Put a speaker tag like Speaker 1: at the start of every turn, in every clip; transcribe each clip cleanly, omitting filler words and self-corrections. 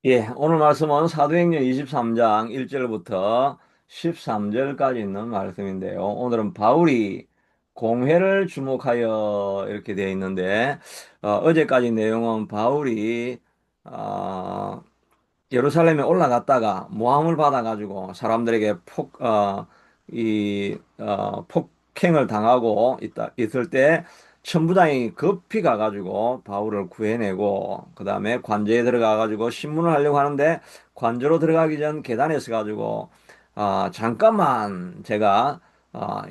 Speaker 1: 예, 오늘 말씀은 사도행전 23장 1절부터 13절까지 있는 말씀인데요. 오늘은 바울이 공회를 주목하여 이렇게 되어 있는데, 어제까지 내용은 바울이, 어, 예루살렘에 올라갔다가 모함을 받아가지고 사람들에게 폭행을 당하고 있을 때 천부장이 급히 가가지고 바울을 구해내고 그 다음에 관저에 들어가가지고 신문을 하려고 하는데 관저로 들어가기 전 계단에 서가지고 잠깐만 제가 아,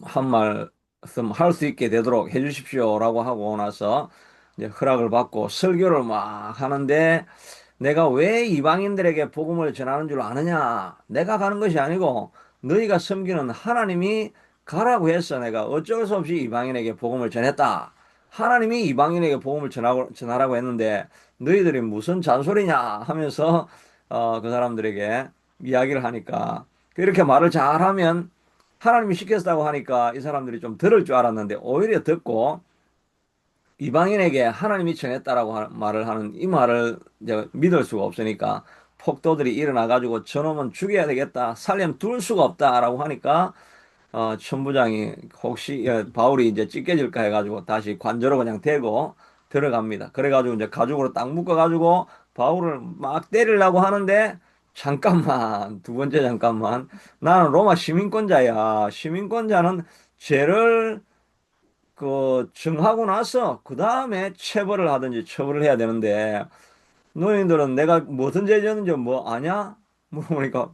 Speaker 1: 한 말씀 할 수 있게 되도록 해주십시오라고 하고 나서 이제 허락을 받고 설교를 막 하는데 내가 왜 이방인들에게 복음을 전하는 줄 아느냐? 내가 가는 것이 아니고 너희가 섬기는 하나님이 가라고 해서 내가 어쩔 수 없이 이방인에게 복음을 전했다. 하나님이 이방인에게 복음을 전하라고 했는데 너희들이 무슨 잔소리냐 하면서 그 사람들에게 이야기를 하니까 이렇게 말을 잘하면 하나님이 시켰다고 하니까 이 사람들이 좀 들을 줄 알았는데 오히려 듣고 이방인에게 하나님이 전했다라고 말을 하는 이 말을 이제 믿을 수가 없으니까 폭도들이 일어나 가지고 저놈은 죽여야 되겠다. 살림 둘 수가 없다라고 하니까 천부장이 혹시 바울이 이제 찢겨질까 해가지고 다시 관저로 그냥 대고 들어갑니다. 그래가지고 이제 가죽으로 딱 묶어가지고 바울을 막 때리려고 하는데 잠깐만 두 번째 잠깐만 나는 로마 시민권자야. 시민권자는 죄를 정하고 나서 그 다음에 체벌을 하든지 처벌을 해야 되는데 너희들은 내가 무슨 죄 지었는지 뭐 아냐? 물어보니까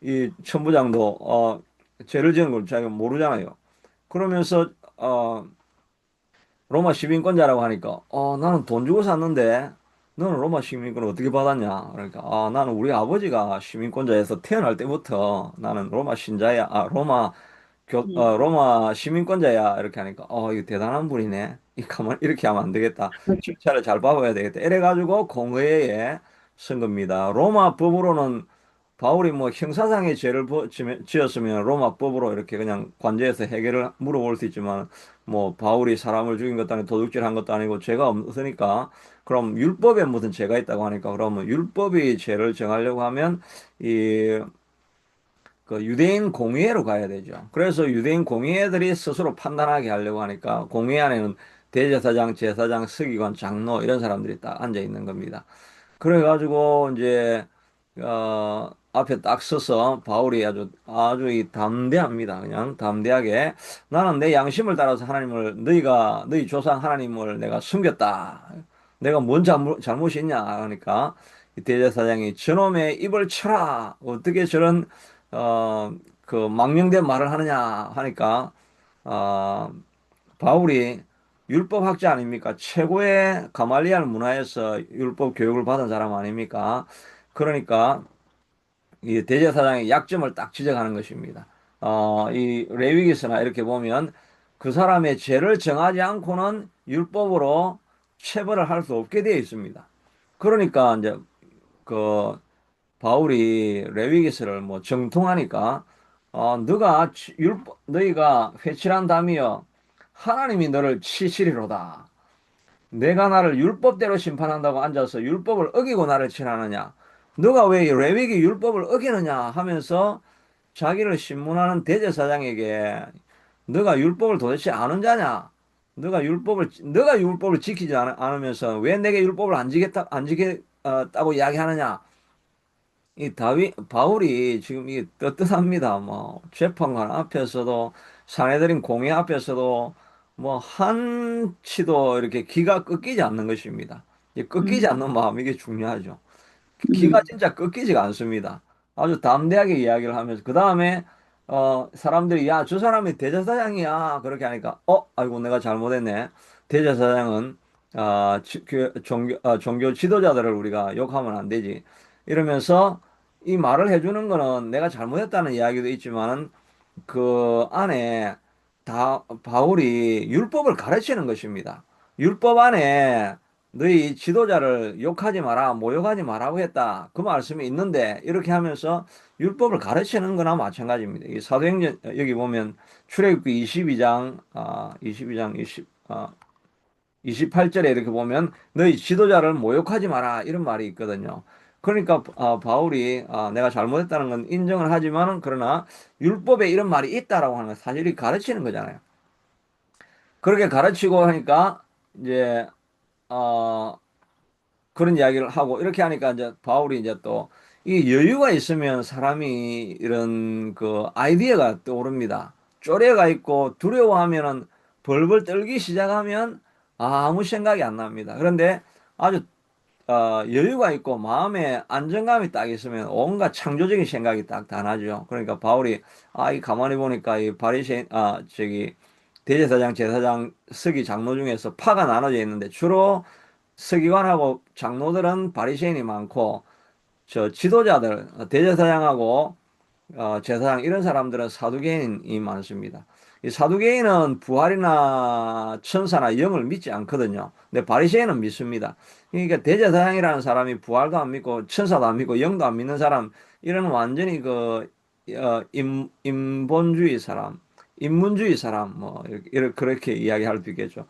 Speaker 1: 이 천부장도 죄를 지은 걸 자기가 모르잖아요. 그러면서 로마 시민권자라고 하니까 나는 돈 주고 샀는데 너는 로마 시민권을 어떻게 받았냐? 그러니까 나는 우리 아버지가 시민권자에서 태어날 때부터 나는 로마 신자야. 로마 시민권자야. 이렇게 하니까, 이거 대단한 분이네. 이 가만, 이렇게 하면 안 되겠다. 절차를 잘 밟아야 되겠다. 이래가지고 공회에 쓴 겁니다. 로마 법으로는 바울이 뭐 형사상의 죄를 지었으면 로마 법으로 이렇게 그냥 관제해서 해결을 물어볼 수 있지만, 뭐, 바울이 사람을 죽인 것도 아니고 도둑질 한 것도 아니고 죄가 없으니까, 그럼 율법에 무슨 죄가 있다고 하니까, 그러면 율법이 죄를 정하려고 하면, 이 유대인 공의회로 가야 되죠. 그래서 유대인 공의회들이 스스로 판단하게 하려고 하니까 공의회 안에는 대제사장, 제사장, 서기관, 장로 이런 사람들이 딱 앉아 있는 겁니다. 그래가지고 이제 앞에 딱 서서 바울이 아주 이 담대합니다. 그냥 담대하게 나는 내 양심을 따라서 하나님을 너희 조상 하나님을 내가 숨겼다. 내가 뭔 잘못이 있냐 하니까 이 대제사장이 저놈의 입을 쳐라. 어떻게 저런 어, 망령된 말을 하느냐 하니까 어, 바울이 율법학자 아닙니까? 최고의 가말리알 문화에서 율법 교육을 받은 사람 아닙니까? 그러니까 이 대제사장의 약점을 딱 지적하는 것입니다. 이 레위기서나 이렇게 보면 그 사람의 죄를 정하지 않고는 율법으로 체벌을 할 수 없게 되어 있습니다. 그러니까 이제 그 바울이 레위기서를 뭐 정통하니까 너희가 회칠한 담이여 하나님이 너를 치시리로다. 내가 나를 율법대로 심판한다고 앉아서 율법을 어기고 나를 치하느냐? 너가 왜 레위기 율법을 어기느냐 하면서 자기를 신문하는 대제사장에게 너가 율법을 도대체 아는 자냐? 너가 율법을 지키지 않으면서 왜 내게 율법을 안 지겠다고 이야기하느냐? 바울이 지금 이 떳떳합니다. 뭐, 재판관 앞에서도, 사내들인 공회 앞에서도, 뭐, 한치도 이렇게 기가 꺾이지 않는 것입니다. 이 꺾이지
Speaker 2: 음,
Speaker 1: 않는 마음, 이게 중요하죠. 기가
Speaker 2: 음,
Speaker 1: 진짜 꺾이지가 않습니다. 아주 담대하게 이야기를 하면서, 그 다음에, 사람들이, 야, 저 사람이 대제사장이야. 그렇게 하니까, 아이고, 내가 잘못했네. 대제사장은, 종교 지도자들을 우리가 욕하면 안 되지. 이러면서, 이 말을 해주는 거는 내가 잘못했다는 이야기도 있지만은, 그 안에 바울이 율법을 가르치는 것입니다. 율법 안에 너희 지도자를 욕하지 마라, 모욕하지 마라고 했다. 그 말씀이 있는데 이렇게 하면서 율법을 가르치는 거나 마찬가지입니다. 이 사도행전 여기 보면 출애굽기 22장 20 28절에 이렇게 보면 너희 지도자를 모욕하지 마라 이런 말이 있거든요. 그러니까 바울이 내가 잘못했다는 건 인정을 하지만은 그러나 율법에 이런 말이 있다라고 하는 건 사실이 가르치는 거잖아요. 그렇게 가르치고 하니까 이제 어, 그런 이야기를 하고 이렇게 하니까 이제 바울이 이제 또 이 여유가 있으면 사람이 이런 그 아이디어가 떠오릅니다. 쪼려가 있고 두려워하면은 벌벌 떨기 시작하면 아무 생각이 안 납니다. 그런데 아주 여유가 있고 마음에 안정감이 딱 있으면 온갖 창조적인 생각이 딱 다 나죠. 그러니까 바울이 이 가만히 보니까 이 바리새인 저기 대제사장 제사장 서기 장로 중에서 파가 나눠져 있는데 주로 서기관하고 장로들은 바리새인이 많고 저 지도자들 대제사장하고 제사장 이런 사람들은 사두개인이 많습니다. 이 사두개인은 부활이나 천사나 영을 믿지 않거든요. 근데 바리새인은 믿습니다. 그러니까 대제사장이라는 사람이 부활도 안 믿고 천사도 안 믿고 영도 안 믿는 사람 이런 완전히 인본주의 사람, 인문주의 사람 뭐 이렇게 그렇게 이야기할 수 있겠죠.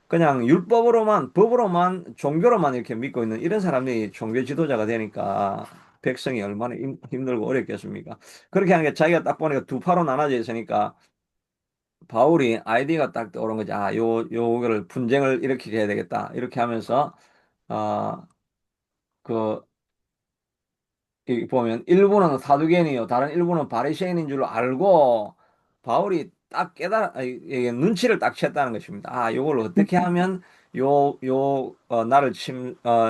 Speaker 1: 그냥 율법으로만, 법으로만, 종교로만 이렇게 믿고 있는 이런 사람이 종교 지도자가 되니까 백성이 얼마나 힘들고 어렵겠습니까? 그렇게 하는 게 자기가 딱 보니까 두 파로 나눠져 있으니까 바울이 아이디어가 딱 떠오른 거지. 요거를 분쟁을 일으키게 해야 되겠다. 이렇게 하면서, 어, 그, 이 보면 일부는 사두개인이요, 다른 일부는 바리새인인 줄 알고 바울이 딱 이게 눈치를 딱 챘다는 것입니다. 요걸 어떻게 하면 나를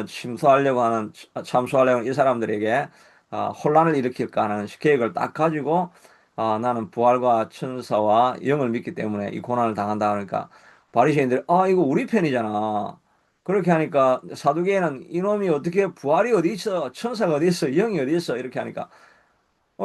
Speaker 1: 침수하려고 하는 참수하려고 하는 이 사람들에게 혼란을 일으킬까 하는 계획을 딱 가지고 나는 부활과 천사와 영을 믿기 때문에 이 고난을 당한다 그러니까 바리새인들이 이거 우리 편이잖아. 그렇게 하니까 사두개인은 이놈이 어떻게 부활이 어디 있어? 천사가 어디 있어? 영이 어디 있어? 이렇게 하니까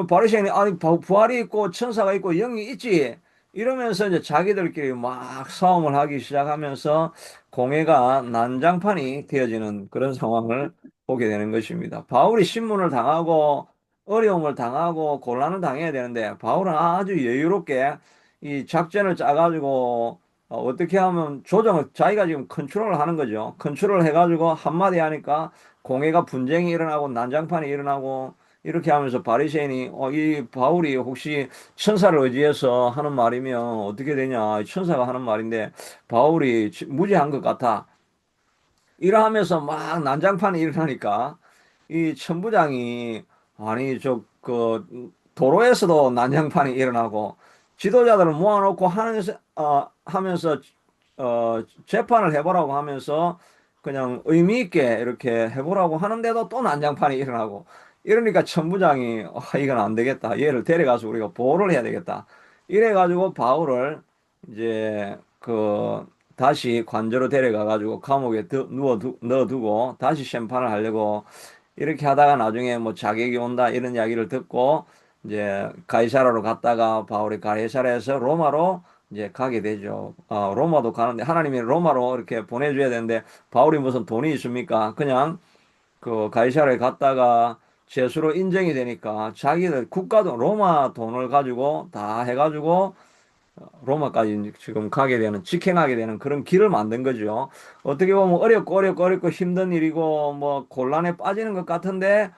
Speaker 1: 바리새인이 아니 부활이 있고 천사가 있고 영이 있지. 이러면서 이제 자기들끼리 막 싸움을 하기 시작하면서 공회가 난장판이 되어지는 그런 상황을 보게 되는 것입니다. 바울이 신문을 당하고 어려움을 당하고 곤란을 당해야 되는데 바울은 아주 여유롭게 이 작전을 짜가지고 어떻게 하면 조정을 자기가 지금 컨트롤을 하는 거죠. 컨트롤을 해가지고 한마디 하니까 공회가 분쟁이 일어나고 난장판이 일어나고 이렇게 하면서 바리새인이 이 바울이 혹시 천사를 의지해서 하는 말이면 어떻게 되냐? 천사가 하는 말인데 바울이 무지한 것 같아. 이러하면서 막 난장판이 일어나니까 이 천부장이 아니 도로에서도 난장판이 일어나고 지도자들을 모아놓고 하면서 재판을 해보라고 하면서 그냥 의미 있게 이렇게 해보라고 하는데도 또 난장판이 일어나고 이러니까 천부장이 이건 안 되겠다. 얘를 데려가서 우리가 보호를 해야 되겠다. 이래가지고 바울을 이제 다시 관저로 데려가 가지고 감옥에 넣어두고 다시 심판을 하려고 이렇게 하다가 나중에 뭐 자객이 온다 이런 이야기를 듣고 이제 가이사라로 갔다가 바울이 가이사라에서 로마로 이제 가게 되죠. 로마도 가는데 하나님이 로마로 이렇게 보내줘야 되는데 바울이 무슨 돈이 있습니까? 그냥 그 가이사라에 갔다가 죄수로 인정이 되니까 자기들 국가도 로마 돈을 가지고 다 해가지고 로마까지 지금 가게 되는, 직행하게 되는 그런 길을 만든 거죠. 어떻게 보면 어렵고 힘든 일이고, 뭐, 곤란에 빠지는 것 같은데,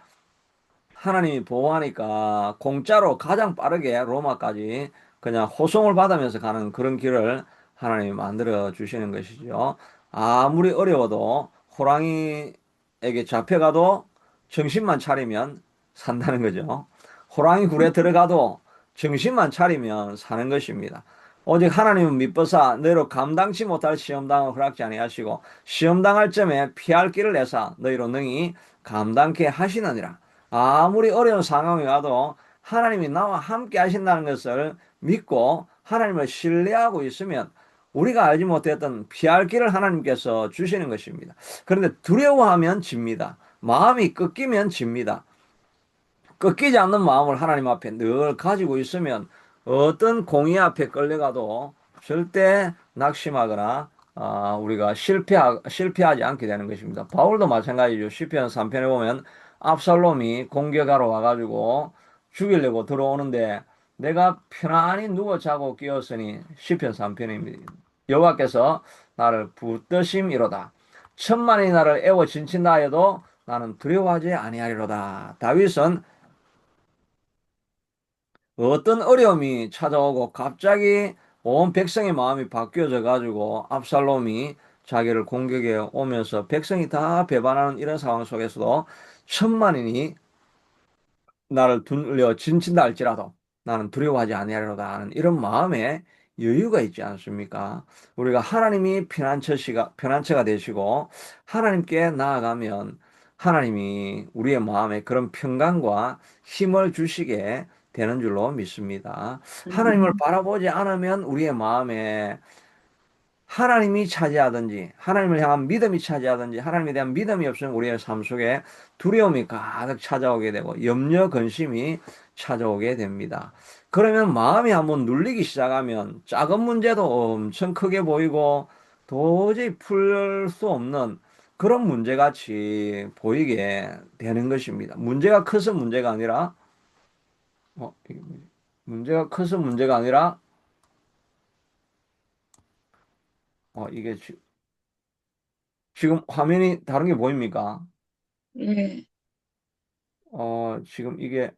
Speaker 1: 하나님이 보호하니까 공짜로 가장 빠르게 로마까지 그냥 호송을 받으면서 가는 그런 길을 하나님이 만들어 주시는 것이죠. 아무리 어려워도 호랑이에게 잡혀가도 정신만 차리면 산다는 거죠. 호랑이 굴에 들어가도 정신만 차리면 사는 것입니다. 오직 하나님은 미쁘사 너희로 감당치 못할 시험당을 허락지 아니하시고 시험당할 점에 피할 길을 내사 너희로 능히 감당케 하시느니라. 아무리 어려운 상황이 와도 하나님이 나와 함께 하신다는 것을 믿고 하나님을 신뢰하고 있으면 우리가 알지 못했던 피할 길을 하나님께서 주시는 것입니다. 그런데 두려워하면 집니다. 마음이 꺾이면 집니다. 꺾이지 않는 마음을 하나님 앞에 늘 가지고 있으면 어떤 공의 앞에 끌려가도 절대 낙심하거나 우리가 실패하지 않게 되는 것입니다. 바울도 마찬가지죠. 시편 3편에 보면 압살롬이 공격하러 와가지고 죽이려고 들어오는데 내가 편안히 누워 자고 깨었으니 시편 3편입니다. 여호와께서 나를 붙드심이로다. 천만이 나를 애워 진친다 하여도 나는 두려워하지 아니하리로다. 다윗은 어떤 어려움이 찾아오고 갑자기 온 백성의 마음이 바뀌어져 가지고 압살롬이 자기를 공격해 오면서 백성이 다 배반하는 이런 상황 속에서도 천만인이 나를 둘러 진친다 할지라도 나는 두려워하지 아니하리로다 하는 이런 마음에 여유가 있지 않습니까? 우리가 하나님이 피난처가 되시고 하나님께 나아가면 하나님이 우리의 마음에 그런 평강과 힘을 주시게 되는 줄로 믿습니다. 하나님을
Speaker 2: 음,
Speaker 1: 바라보지 않으면 우리의 마음에 하나님이 차지하든지 하나님을 향한 믿음이 차지하든지 하나님에 대한 믿음이 없으면 우리의 삶 속에 두려움이 가득 찾아오게 되고 염려 근심이 찾아오게 됩니다. 그러면 마음이 한번 눌리기 시작하면 작은 문제도 엄청 크게 보이고 도저히 풀 수 없는 그런 문제같이 보이게 되는 것입니다. 문제가 커서 문제가 아니라 이게 뭐지? 문제가 커서 문제가 아니라 이게 지금 화면이 다른 게 보입니까?
Speaker 2: 예.
Speaker 1: 지금 이게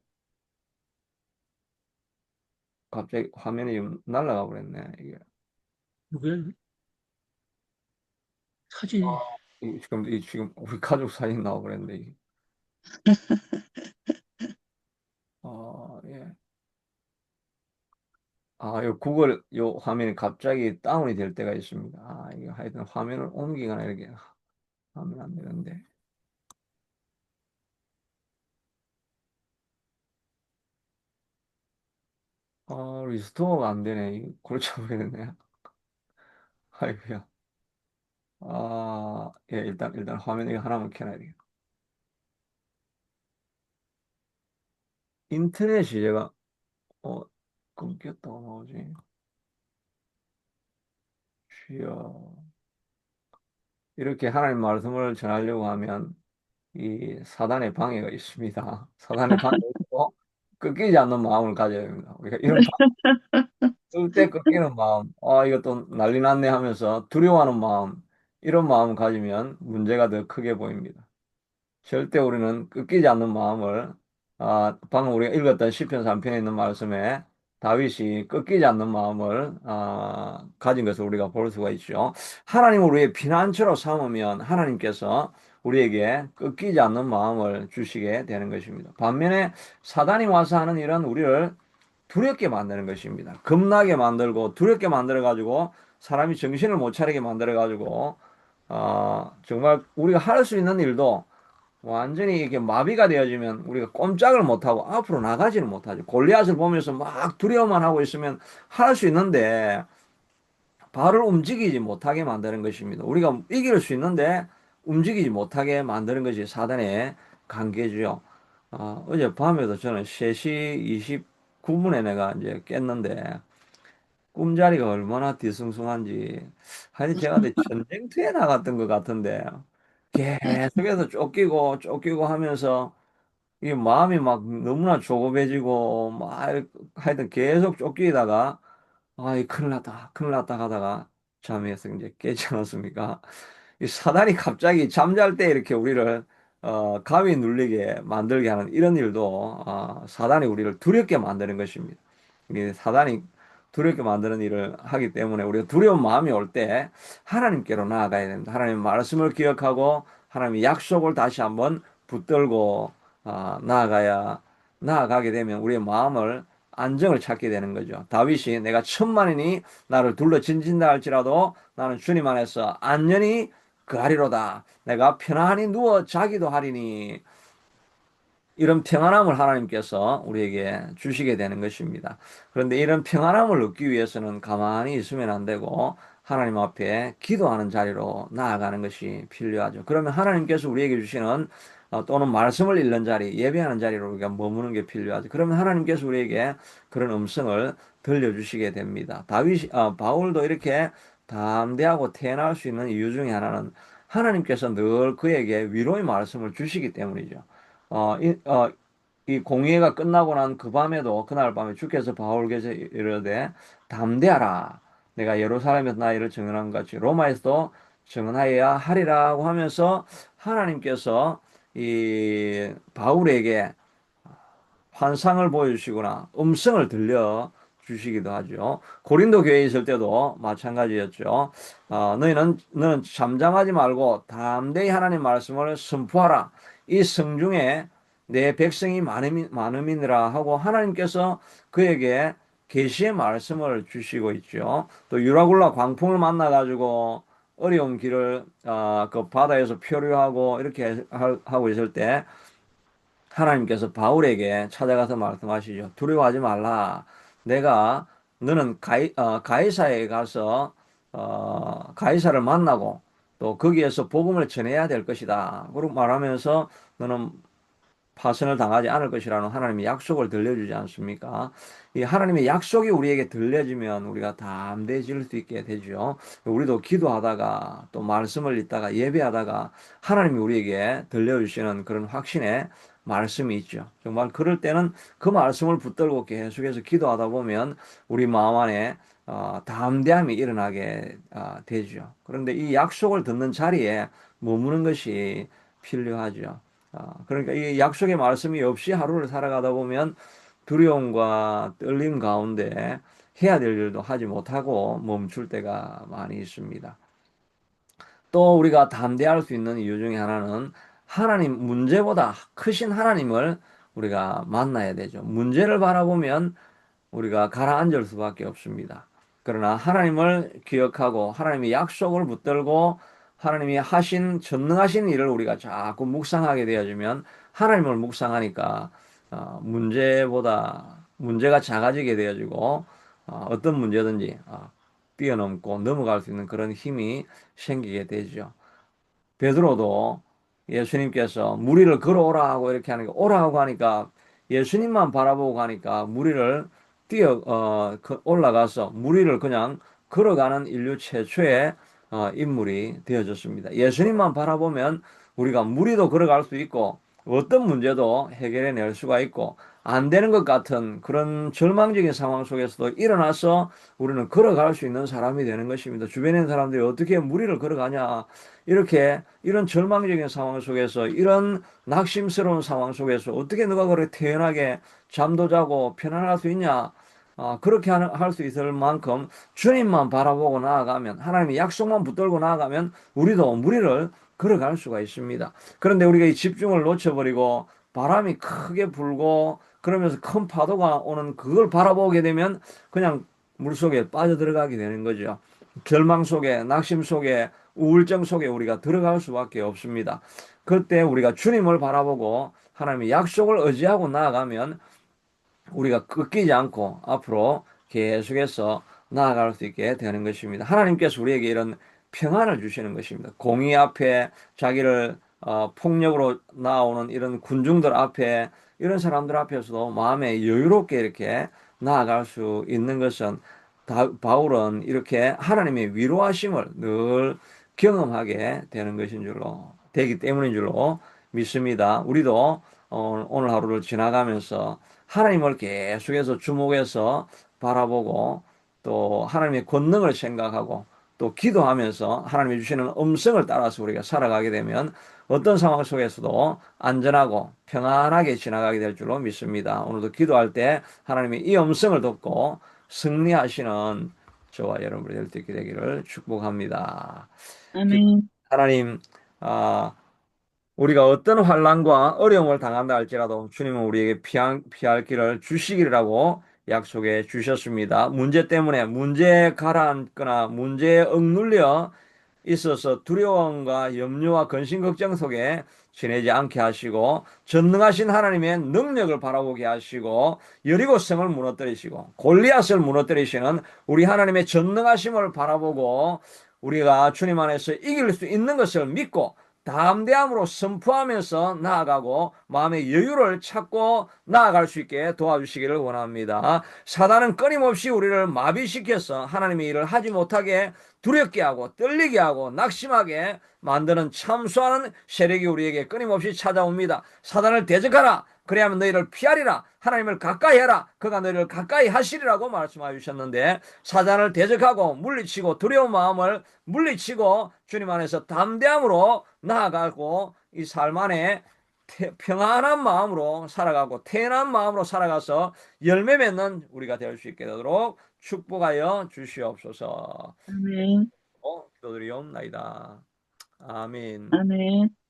Speaker 1: 갑자기 화면이 좀 날아가 버렸네. 이게.
Speaker 2: 그게 사진이,
Speaker 1: 지금 우리 가족 사진 나와 버렸는데, 이게. 예. 요 구글, 요 화면이 갑자기 다운이 될 때가 있습니다. 이게 하여튼 화면을 옮기거나 이렇게 하면 안 되는데. 리스토어가 안 되네. 이거 골치 아프겠네. 아이고야. 예, 일단 화면 이거 하나만 켜놔야 되겠다. 인터넷이 제가, 어, 끊겼다고 나오지. 쉬어. 이렇게 하나님 말씀을 전하려고 하면 이 사단의 방해가 있습니다. 사단의 방해가 있고 끊기지 않는 마음을 가져야 됩니다. 우리가 이런 쓸때 끊기는 마음, 이것도 난리 났네 하면서 두려워하는 마음, 이런 마음을 가지면 문제가 더 크게 보입니다. 절대 우리는 꺾이지 않는 마음을 방금 우리가 읽었던 시편 3편에 있는 말씀에 다윗이 꺾이지 않는 마음을 가진 것을 우리가 볼 수가 있죠. 하나님을 우리의 피난처로 삼으면 하나님께서 우리에게 꺾이지 않는 마음을 주시게 되는 것입니다. 반면에 사단이 와서 하는 일은 우리를 두렵게 만드는 것입니다. 겁나게 만들고 두렵게 만들어 가지고 사람이 정신을 못 차리게 만들어 가지고 정말 우리가 할 수 있는 일도 완전히 이렇게 마비가 되어지면 우리가 꼼짝을 못하고 앞으로 나가지는 못하죠. 골리앗을 보면서 막 두려워만 하고 있으면 할 수 있는데 발을 움직이지 못하게 만드는 것입니다. 우리가 이길 수 있는데 움직이지 못하게 만드는 것이 사단의 관계죠. 어제 밤에도 저는 3시 29분에 내가 이제 깼는데 꿈자리가 얼마나 뒤숭숭한지 하여튼 제가 그때 전쟁터에 나갔던 것 같은데 계속해서 쫓기고 하면서 이 마음이 막 너무나 조급해지고 막 하여튼 계속 쫓기다가 이 큰일 났다 하다가 잠에서 이제 깨지 않았습니까? 이 사단이 갑자기 잠잘 때 이렇게 우리를 감이 눌리게 만들게 하는 이런 일도 사단이 우리를 두렵게 만드는 것입니다. 이 사단이 두렵게 만드는 일을 하기 때문에 우리가 두려운 마음이 올 때 하나님께로 나아가야 됩니다. 하나님의 말씀을 기억하고 하나님의 약속을 다시 한번 붙들고 나아가게 되면 우리의 마음을 안정을 찾게 되는 거죠. 다윗이 내가 천만인이 나를 둘러 진진다 할지라도 나는 주님 안에서 안전히 그하리로다. 내가 편안히 누워 자기도 하리니 이런 평안함을 하나님께서 우리에게 주시게 되는 것입니다. 그런데 이런 평안함을 얻기 위해서는 가만히 있으면 안 되고 하나님 앞에 기도하는 자리로 나아가는 것이 필요하죠. 그러면 하나님께서 우리에게 주시는 또는 말씀을 읽는 자리, 예배하는 자리로 우리가 머무는 게 필요하죠. 그러면 하나님께서 우리에게 그런 음성을 들려주시게 됩니다. 바울도 이렇게 담대하고 태어날 수 있는 이유 중에 하나는 하나님께서 늘 그에게 위로의 말씀을 주시기 때문이죠. 이 공의회가 끝나고 난 그 밤에도 그날 밤에 주께서 바울에게 이르되 담대하라 내가 예루살렘에서 나이를 증언한 것 같이 로마에서도 증언하여야 하리라고 하면서 하나님께서 이 바울에게 환상을 보여주시거나 음성을 들려 주시기도 하죠. 고린도 교회에 있을 때도 마찬가지였죠. 너는 잠잠하지 말고 담대히 하나님 말씀을 선포하라. 이 성중에 내 백성이 많음이니라 하고 하나님께서 그에게 계시의 말씀을 주시고 있죠. 또 유라굴라 광풍을 만나가지고 어려운 길을 그 바다에서 표류하고 이렇게 하고 있을 때 하나님께서 바울에게 찾아가서 말씀하시죠. 두려워하지 말라. 내가 너는 가이사에 가서 가이사를 만나고 또 거기에서 복음을 전해야 될 것이다. 그렇게 말하면서 너는 파선을 당하지 않을 것이라는 하나님의 약속을 들려주지 않습니까? 이 하나님의 약속이 우리에게 들려지면 우리가 담대해질 수 있게 되죠. 우리도 기도하다가 또 말씀을 읽다가 예배하다가 하나님이 우리에게 들려주시는 그런 확신의 말씀이 있죠. 정말 그럴 때는 그 말씀을 붙들고 계속해서 기도하다 보면 우리 마음 안에 담대함이 일어나게 되죠. 그런데 이 약속을 듣는 자리에 머무는 것이 필요하죠. 그러니까 이 약속의 말씀이 없이 하루를 살아가다 보면 두려움과 떨림 가운데 해야 될 일도 하지 못하고 멈출 때가 많이 있습니다. 또 우리가 담대할 수 있는 이유 중에 하나는 하나님 문제보다 크신 하나님을 우리가 만나야 되죠. 문제를 바라보면 우리가 가라앉을 수밖에 없습니다. 그러나 하나님을 기억하고 하나님의 약속을 붙들고 하나님이 하신 전능하신 일을 우리가 자꾸 묵상하게 되어지면 하나님을 묵상하니까 문제가 작아지게 되어지고 어떤 문제든지 뛰어넘고 넘어갈 수 있는 그런 힘이 생기게 되죠. 베드로도 예수님께서 무리를 걸어오라 하고 이렇게 하니까 오라 하고 하니까 예수님만 바라보고 가니까 무리를 올라가서 무리를 그냥 걸어가는 인류 최초의 인물이 되어졌습니다. 예수님만 바라보면 우리가 무리도 걸어갈 수 있고 어떤 문제도 해결해 낼 수가 있고 안 되는 것 같은 그런 절망적인 상황 속에서도 일어나서 우리는 걸어갈 수 있는 사람이 되는 것입니다. 주변에 있는 사람들이 어떻게 무리를 걸어가냐 이렇게 이런 절망적인 상황 속에서 이런 낙심스러운 상황 속에서 어떻게 너가 그렇게 태연하게 잠도 자고 편안할 수 있냐? 그렇게 할 수 있을 만큼 주님만 바라보고 나아가면 하나님의 약속만 붙들고 나아가면 우리도 무리를 걸어갈 수가 있습니다. 그런데 우리가 이 집중을 놓쳐버리고 바람이 크게 불고 그러면서 큰 파도가 오는 그걸 바라보게 되면 그냥 물속에 빠져들어가게 되는 거죠. 절망 속에, 낙심 속에, 우울증 속에 우리가 들어갈 수밖에 없습니다. 그때 우리가 주님을 바라보고 하나님의 약속을 의지하고 나아가면 우리가 끊기지 않고 앞으로 계속해서 나아갈 수 있게 되는 것입니다. 하나님께서 우리에게 이런 평안을 주시는 것입니다. 공의 앞에 자기를 폭력으로 나오는 이런 군중들 앞에 이런 사람들 앞에서도 마음에 여유롭게 이렇게 나아갈 수 있는 것은 바울은 이렇게 하나님의 위로하심을 늘 경험하게 되는 것인 줄로 되기 때문인 줄로 믿습니다. 우리도 오늘 하루를 지나가면서 하나님을 계속해서 주목해서 바라보고 또 하나님의 권능을 생각하고 또 기도하면서 하나님이 주시는 음성을 따라서 우리가 살아가게 되면 어떤 상황 속에서도 안전하고 평안하게 지나가게 될 줄로 믿습니다. 오늘도 기도할 때 하나님이 이 음성을 듣고 승리하시는 저와 여러분이 될 수 있게 되기를 축복합니다.
Speaker 2: 아멘.
Speaker 1: 하나님, 아, 우리가 어떤 환난과 어려움을 당한다 할지라도 주님은 우리에게 피할 길을 주시기라고 약속해 주셨습니다. 문제 때문에 문제에 가라앉거나 문제에 억눌려 있어서 두려움과 염려와 근심 걱정 속에 지내지 않게 하시고 전능하신 하나님의 능력을 바라보게 하시고 여리고성을 무너뜨리시고 골리앗을 무너뜨리시는 우리 하나님의 전능하심을 바라보고 우리가 주님 안에서 이길 수 있는 것을 믿고 담대함으로 선포하면서 나아가고 마음의 여유를 찾고 나아갈 수 있게 도와주시기를 원합니다. 사단은 끊임없이 우리를 마비시켜서 하나님의 일을 하지 못하게 두렵게 하고 떨리게 하고 낙심하게 만드는 참수하는 세력이 우리에게 끊임없이 찾아옵니다. 사단을 대적하라. 그래야만 너희를 피하리라. 하나님을 가까이 해라. 그가 너희를 가까이 하시리라고 말씀하여 주셨는데, 사단을 대적하고 물리치고 두려운 마음을 물리치고 주님 안에서 담대함으로 나아가고 이 삶 안에 평안한 마음으로 살아가고 태연한 마음으로 살아가서 열매 맺는 우리가 될 수 있게 되도록 축복하여 주시옵소서.
Speaker 2: 아멘.
Speaker 1: 기도드리옵나이다. 아멘.
Speaker 2: 아멘.